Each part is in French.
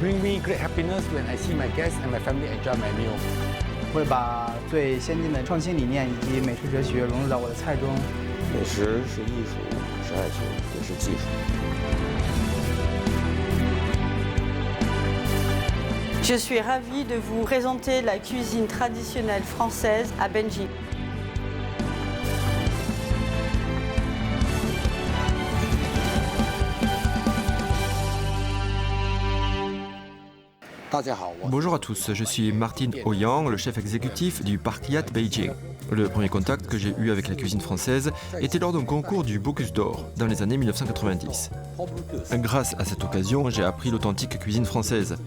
bring me great happiness when I see my guests and my family enjoy my meal. 会把最先进的创新理念以及美食哲学融入到我的菜中。美食是艺术，是爱情，也是技术。Je suis ravie de vous présenter la cuisine traditionnelle française à Bangui. 大家好， Bonjour à tous, je suis Martin Ouyang, le chef exécutif du Parc Hyatt Beijing. Le premier contact que j'ai eu avec la cuisine française était lors d'un concours du Bocuse d'Or dans les années 1990. Grâce à cette occasion, j'ai appris l'authentique cuisine française.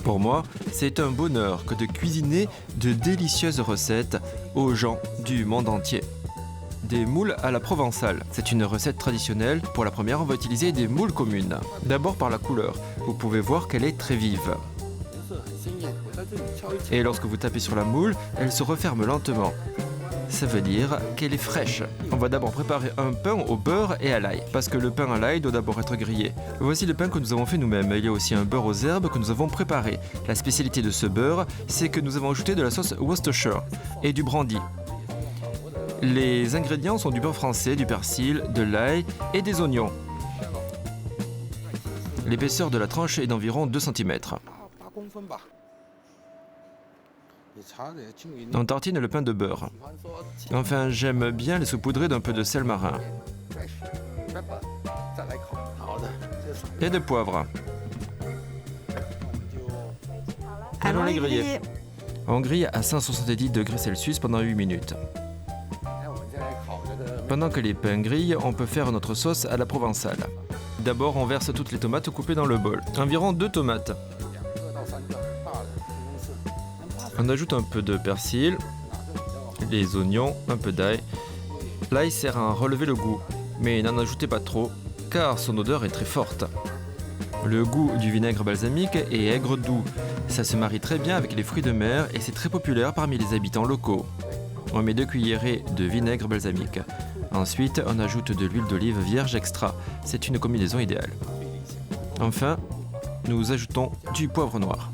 Pour moi, c'est un bonheur que de cuisiner de délicieuses recettes aux gens du monde entier. Des moules à la provençale. C'est une recette traditionnelle. Pour la première, on va utiliser des moules communes. D'abord par la couleur. Vous pouvez voir qu'elle est très vive. Et lorsque vous tapez sur la moule, elle se referme lentement. Ça veut dire qu'elle est fraîche. On va d'abord préparer un pain au beurre et à l'ail, parce que le pain à l'ail doit d'abord être grillé. Voici le pain que nous avons fait nous-mêmes. Il y a aussi un beurre aux herbes que nous avons préparé. La spécialité de ce beurre, c'est que nous avons ajouté de la sauce Worcestershire et du brandy. Les ingrédients sont du beurre français, du persil, de l'ail et des oignons. L'épaisseur de la tranche est d'environ 2 cm. On tartine le pain de beurre. Enfin, j'aime bien les saupoudrer d'un peu de sel marin. Et de poivre. Allons les griller. On grille à 170 degrés Celsius pendant 8 minutes. Pendant que les pains grillent, on peut faire notre sauce à la provençale. D'abord, on verse toutes les tomates coupées dans le bol. Environ 2 tomates. On ajoute un peu de persil, les oignons, un peu d'ail. L'ail sert à relever le goût, mais n'en ajoutez pas trop, car son odeur est très forte. Le goût du vinaigre balsamique est aigre doux. Ça se marie très bien avec les fruits de mer et c'est très populaire parmi les habitants locaux. On met 2 cuillerées de vinaigre balsamique. Ensuite, on ajoute de l'huile d'olive vierge extra. C'est une combinaison idéale. Enfin, nous ajoutons du poivre noir.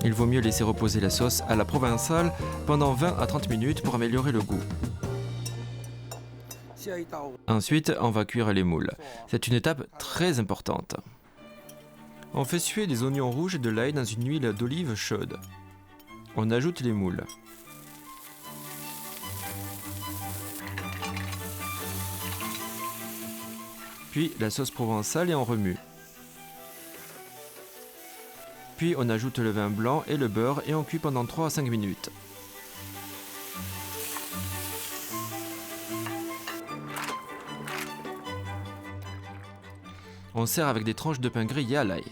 Il vaut mieux laisser reposer la sauce à la provençale pendant 20 à 30 minutes pour améliorer le goût. Ensuite, on va cuire les moules. C'est une étape très importante. On fait suer des oignons rouges et de l'ail dans une huile d'olive chaude. On ajoute les moules. Puis la sauce provençale et on remue. Puis on ajoute le vin blanc et le beurre et on cuit pendant 3 à 5 minutes. On sert avec des tranches de pain grillé à l'ail.